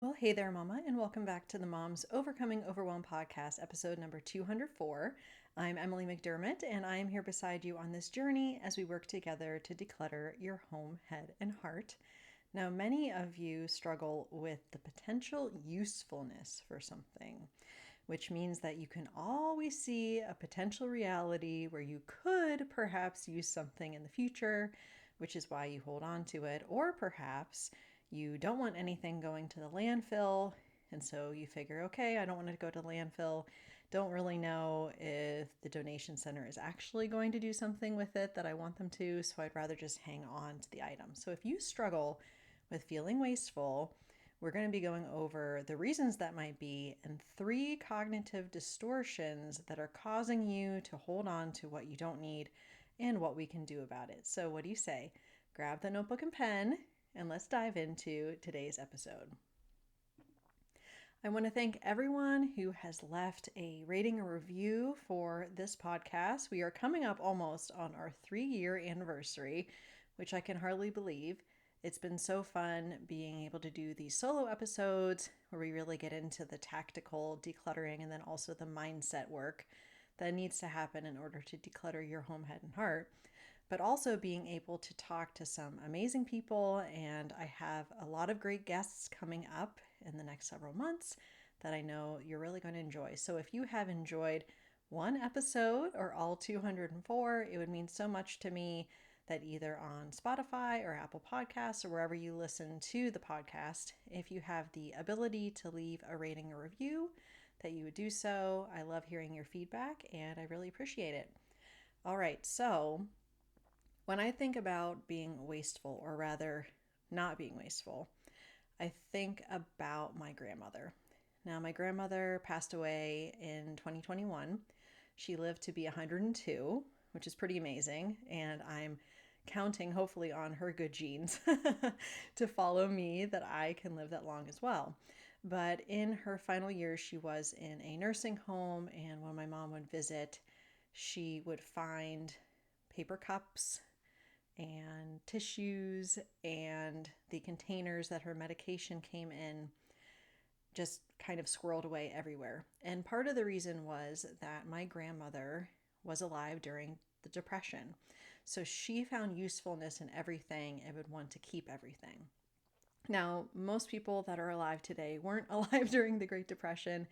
Well, hey there, Mama, and welcome back to the Moms Overcoming Overwhelm podcast, episode number 204. I'm Emily McDermott, and I am here beside you on this journey as we work together to declutter your home, head, and heart. Now, many of you struggle with the potential usefulness for something, which means that you can always see a potential reality where you could perhaps use something in the future, which is why you hold on to it, or perhaps you don't want anything going to the landfill. And so you figure, okay, I don't want to go to the landfill. Don't really know if the donation center is actually going to do something with it that I want them to. So I'd rather just hang on to the item. So if you struggle with feeling wasteful, we're going to be going over the reasons that might be and 3 cognitive distortions that are causing you to hold on to what you don't need and what we can do about it. So, what do you say? Grab the notebook and pen and let's dive into today's episode. I want to thank everyone who has left a rating or review for this podcast. We are coming up almost on our 3-year anniversary, which I can hardly believe. It's been so fun being able to do these solo episodes where we really get into the tactical decluttering and then also the mindset work that needs to happen in order to declutter your home, head, and heart, but also being able to talk to some amazing people. And I have a lot of great guests coming up in the next several months that I know you're really going to enjoy. So if you have enjoyed one episode or all 204, it would mean so much to me that either on Spotify or Apple Podcasts or wherever you listen to the podcast, if you have the ability to leave a rating or review, that you would do so. I love hearing your feedback and I really appreciate it. All right, so when I think about being wasteful, or rather not being wasteful, I think about my grandmother. Now, my grandmother passed away in 2021. She lived to be 102, which is pretty amazing. And I'm counting, hopefully, on her good genes to follow me that I can live that long as well. But in her final years, she was in a nursing home. And when my mom would visit, she would find paper cups and tissues and the containers that her medication came in just kind of squirreled away everywhere. And part of the reason was that my grandmother was alive during the Depression. So she found usefulness in everything and would want to keep everything. Now, most people that are alive today weren't alive during the Great Depression,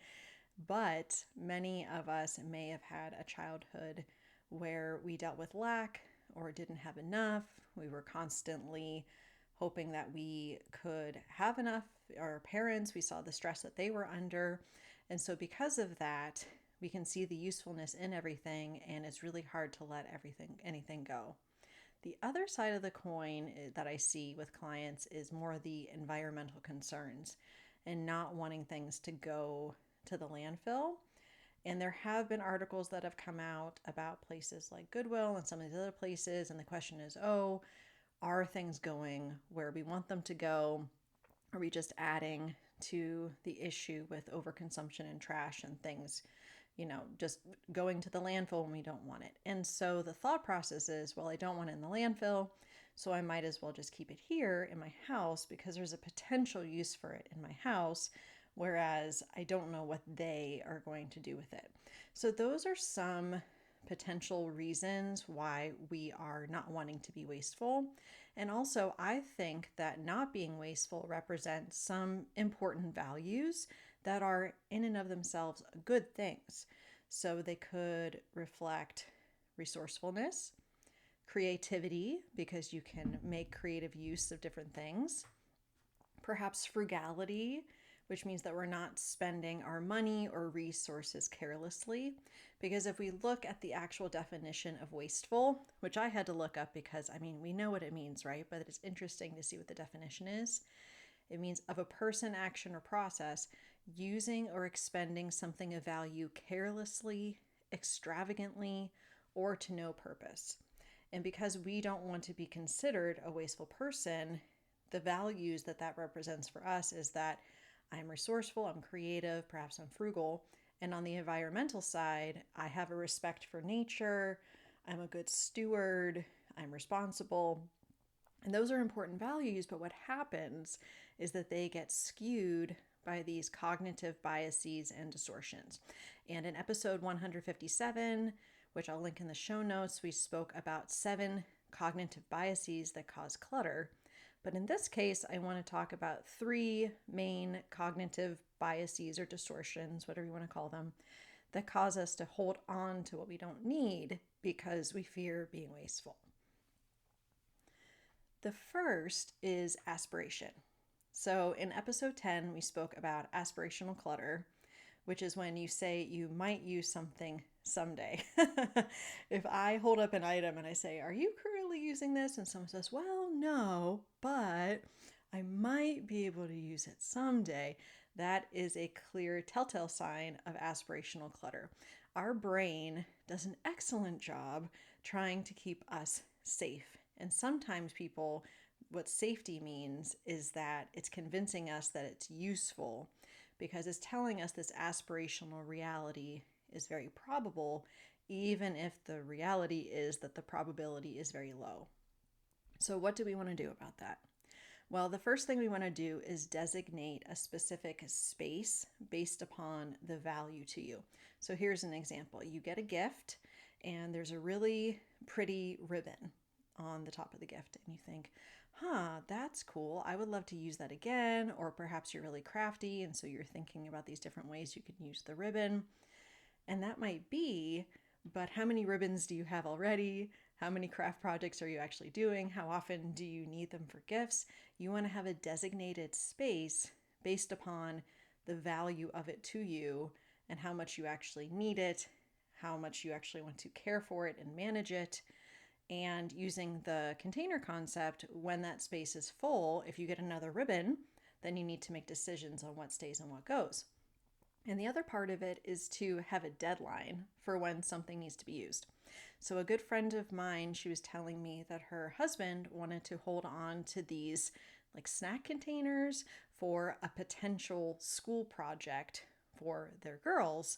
but many of us may have had a childhood where we dealt with lack or didn't have enough. We were constantly hoping that we could have enough. Our parents, we saw the stress that they were under. And so because of that, we can see the usefulness in everything, and it's really hard to let anything go. The other side of the coin that I see with clients is more the environmental concerns and not wanting things to go to the landfill. And there have been articles that have come out about places like Goodwill and some of these other places. And the question is, oh, are things going where we want them to go? Are we just adding to the issue with overconsumption and trash and things, just going to the landfill when we don't want it? And so the thought process is, well, I don't want it in the landfill, so I might as well just keep it here in my house because there's a potential use for it in my house, whereas I don't know what they are going to do with it. So those are some potential reasons why we are not wanting to be wasteful. And also, I think that not being wasteful represents some important values that are in and of themselves good things. So they could reflect resourcefulness, creativity, because you can make creative use of different things, perhaps frugality, which means that we're not spending our money or resources carelessly. Because if we look at the actual definition of wasteful, which I had to look up because, we know what it means, right? But it's interesting to see what the definition is. It means of a person, action, or process using or expending something of value carelessly, extravagantly, or to no purpose. And because we don't want to be considered a wasteful person, the values that represents for us is that I'm resourceful, I'm creative, perhaps I'm frugal. And on the environmental side, I have a respect for nature, I'm a good steward, I'm responsible. And those are important values, but what happens is that they get skewed by these cognitive biases and distortions. And in episode 157, which I'll link in the show notes, we spoke about 7 cognitive biases that cause clutter. But in this case, I want to talk about 3 main cognitive biases or distortions, whatever you want to call them, that cause us to hold on to what we don't need because we fear being wasteful. The first is aspiration. So in episode 10, we spoke about aspirational clutter, which is when you say you might use something someday. If I hold up an item and I say, are you currently using this? And someone says, well, no, but I might be able to use it someday. That is a clear telltale sign of aspirational clutter. Our brain does an excellent job trying to keep us safe. And sometimes what safety means is that it's convincing us that it's useful because it's telling us this aspirational reality is very probable, even if the reality is that the probability is very low. So what do we want to do about that? Well, the first thing we want to do is designate a specific space based upon the value to you. So here's an example. You get a gift and there's a really pretty ribbon on the top of the gift and you think, that's cool. I would love to use that again. Or perhaps you're really crafty and so you're thinking about these different ways you can use the ribbon. And that might be, but how many ribbons do you have already? How many craft projects are you actually doing? How often do you need them for gifts? You want to have a designated space based upon the value of it to you and how much you actually need it, how much you actually want to care for it and manage it. And using the container concept, when that space is full, if you get another ribbon, then you need to make decisions on what stays and what goes. And the other part of it is to have a deadline for when something needs to be used. So a good friend of mine, she was telling me that her husband wanted to hold on to these like snack containers for a potential school project for their girls.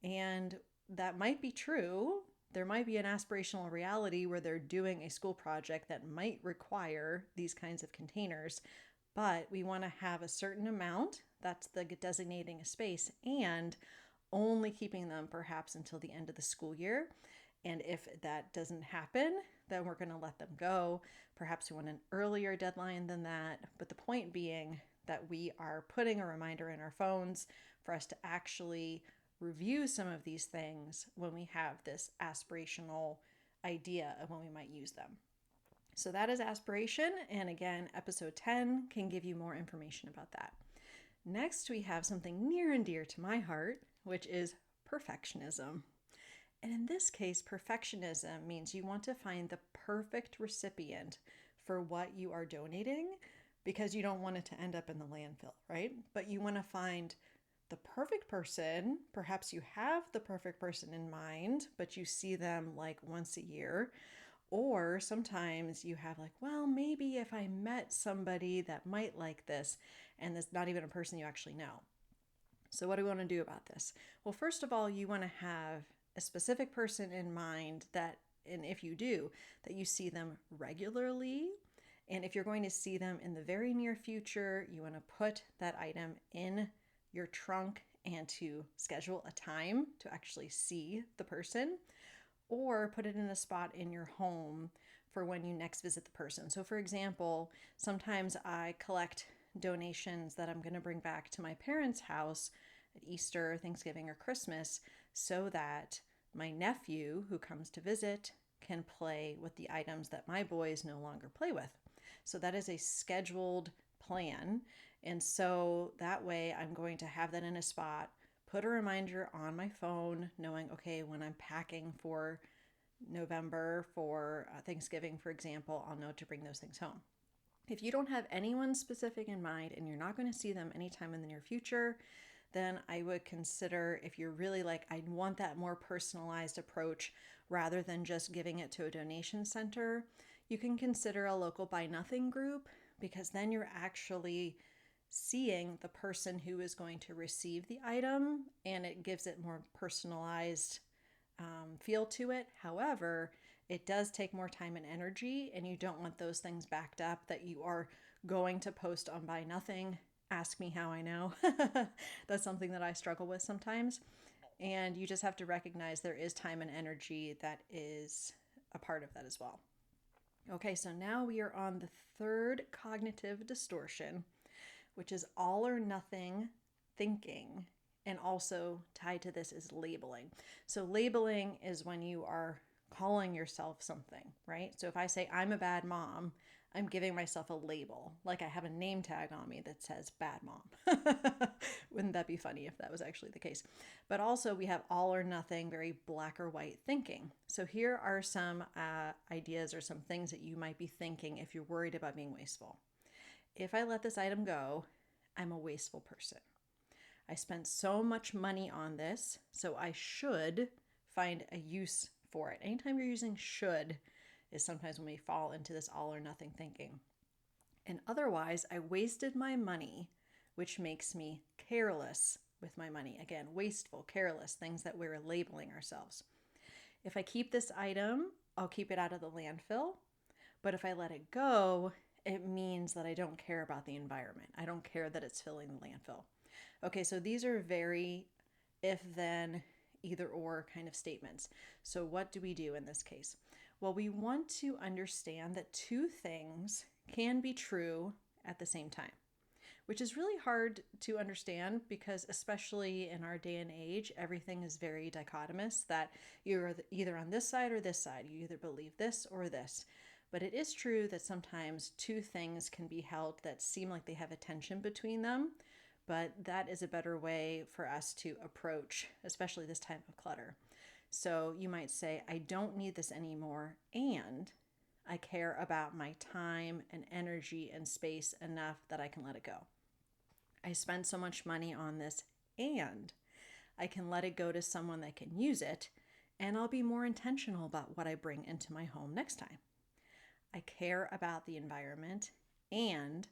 And that might be true. There might be an aspirational reality where they're doing a school project that might require these kinds of containers, but we want to have a certain amount, that's the designating a space, and only keeping them perhaps until the end of the school year. And if that doesn't happen, then we're going to let them go. Perhaps we want an earlier deadline than that. But the point being that we are putting a reminder in our phones for us to actually review some of these things when we have this aspirational idea of when we might use them. So that is aspiration. And again, episode 10 can give you more information about that. Next, we have something near and dear to my heart, which is perfectionism. And in this case, perfectionism means you want to find the perfect recipient for what you are donating because you don't want it to end up in the landfill, right? But you want to find the perfect person. Perhaps you have the perfect person in mind, but you see them like once a year. Or sometimes you have like, well, maybe if I met somebody that might like this, and it's not even a person you actually know. So what do we want to do about this? Well, first of all, you want to have a specific person in mind that, and if you do, that you see them regularly. And if you're going to see them in the very near future, you want to put that item in your trunk and to schedule a time to actually see the person, or put it in a spot in your home for when you next visit the person. So for example, sometimes I collect donations that I'm going to bring back to my parents' house at Easter, Thanksgiving, or Christmas so that my nephew who comes to visit can play with the items that my boys no longer play with. So that is a scheduled plan. And so that way I'm going to have that in a spot, put a reminder on my phone, knowing, okay, when I'm packing for November for Thanksgiving, for example, I'll know to bring those things home. If you don't have anyone specific in mind and you're not going to see them anytime in the near future, then I would consider, if you're really like, I want that more personalized approach rather than just giving it to a donation center, you can consider a local buy nothing group, because then you're actually seeing the person who is going to receive the item and it gives it more personalized feel to it. However, it does take more time and energy, and you don't want those things backed up that you are going to post on Buy Nothing. Ask me how I know. That's something that I struggle with sometimes. And you just have to recognize there is time and energy that is a part of that as well. Okay, so now we are on the third cognitive distortion, which is all or nothing thinking. And also tied to this is labeling. So, labeling is when you are calling yourself something, right? So, if I say I'm a bad mom, I'm giving myself a label. Like I have a name tag on me that says bad mom. Wouldn't that be funny if that was actually the case? But also, we have all or nothing, very black or white thinking. So, here are some ideas or some things that you might be thinking if you're worried about being wasteful. If I let this item go, I'm a wasteful person. I spent so much money on this, so I should find a use for it. Anytime you're using should is sometimes when we fall into this all or nothing thinking. And otherwise, I wasted my money, which makes me careless with my money. Again, wasteful, careless, things that we're labeling ourselves. If I keep this item, I'll keep it out of the landfill. But if I let it go, it means that I don't care about the environment. I don't care that it's filling the landfill. Okay, so these are very if then, either or kind of statements. So what do we do in this case? Well, we want to understand that two things can be true at the same time, which is really hard to understand because especially in our day and age, everything is very dichotomous, that you're either on this side or this side. You either believe this or this. But it is true that sometimes two things can be held that seem like they have a tension between them, but that is a better way for us to approach, especially this type of clutter. So you might say, I don't need this anymore, and I care about my time and energy and space enough that I can let it go. I spent so much money on this, and I can let it go to someone that can use it, and I'll be more intentional about what I bring into my home next time. I care about the environment, and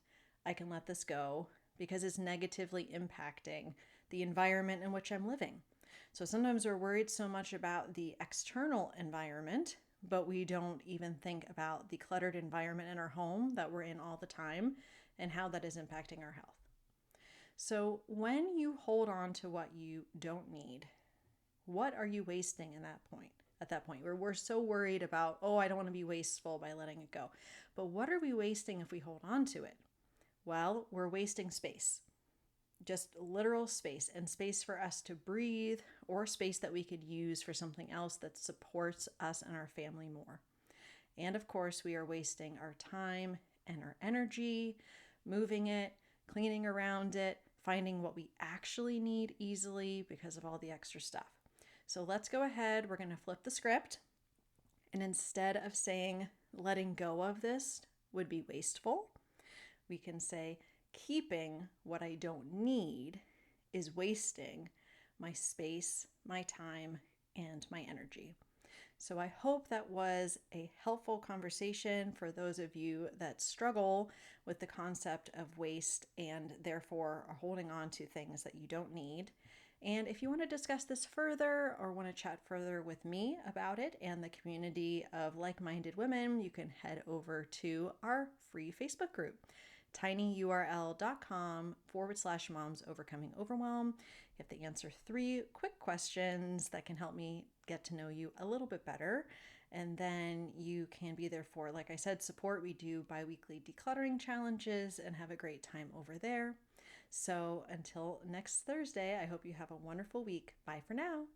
I can let this go because it's negatively impacting the environment in which I'm living. So sometimes we're worried so much about the external environment, but we don't even think about the cluttered environment in our home that we're in all the time and how that is impacting our health. So when you hold on to what you don't need, what are you wasting in that point? At that point, where we're so worried about, oh, I don't want to be wasteful by letting it go. But what are we wasting if we hold on to it? Well, we're wasting space, just literal space, and space for us to breathe, or space that we could use for something else that supports us and our family more. And of course, we are wasting our time and our energy, moving it, cleaning around it, finding what we actually need easily because of all the extra stuff. So let's go ahead. We're going to flip the script. And instead of saying letting go of this would be wasteful, we can say keeping what I don't need is wasting my space, my time, and my energy. So I hope that was a helpful conversation for those of you that struggle with the concept of waste and therefore are holding on to things that you don't need. And if you want to discuss this further or want to chat further with me about it and the community of like-minded women, you can head over to our free Facebook group, tinyurl.com/moms overcoming overwhelm. You have to answer 3 quick questions that can help me get to know you a little bit better. And then you can be there for, like I said, support. We do bi-weekly decluttering challenges and have a great time over there. So until next Thursday, I hope you have a wonderful week. Bye for now.